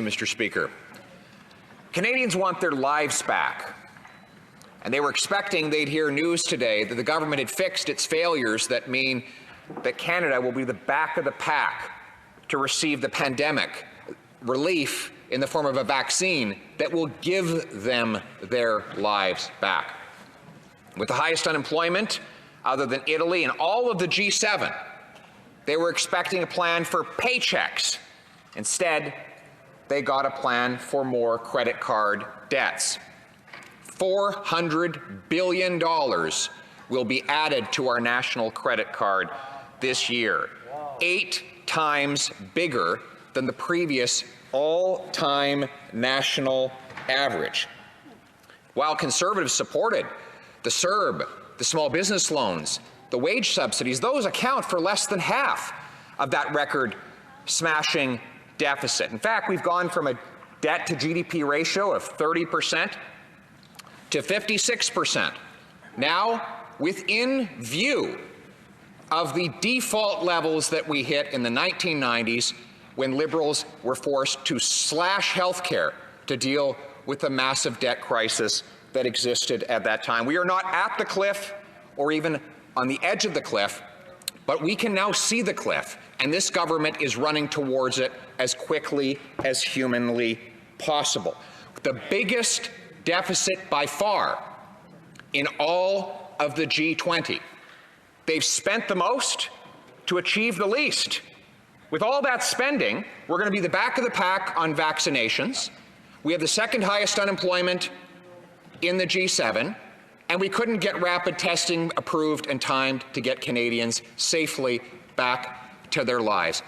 Mr. Speaker. Canadians want their lives back, and they were expecting they'd hear news today that the government had fixed its failures that mean that Canada will be the back of the pack to receive the pandemic relief in the form of a vaccine that will give them their lives back. With the highest unemployment other than Italy and all of the G7, they were expecting a plan for paycheques. Instead, they got a plan for more credit card debts. $400 billion will be added to our national credit card this year, 8 times bigger than the previous all-time national average. While Conservatives supported the CERB, the small business loans, the wage subsidies, those account for less than half of that record-smashing deficit. In fact, we've gone from a debt to GDP ratio of 30% to 56%. Now, within view of the default levels that we hit in the 1990s when Liberals were forced to slash health care to deal with the massive debt crisis that existed at that time. We are not at the cliff or even on the edge of the cliff, but we can now see the cliff, and this government is running towards it as quickly as humanly possible. The biggest deficit by far in all of the G20. They've spent the most to achieve the least. With all that spending, we're going to be the back of the pack on vaccinations. We have the second highest unemployment in the G7, and we couldn't get rapid testing approved and timed to get Canadians safely back to their lives.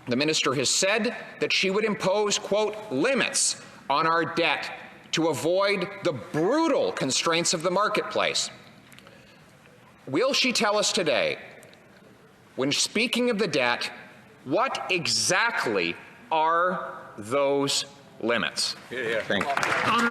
The minister has said that she would impose, quote, limits on our debt to avoid the brutal constraints of the marketplace. Will she tell us today, when speaking of the debt, what exactly are those limits? Thank you.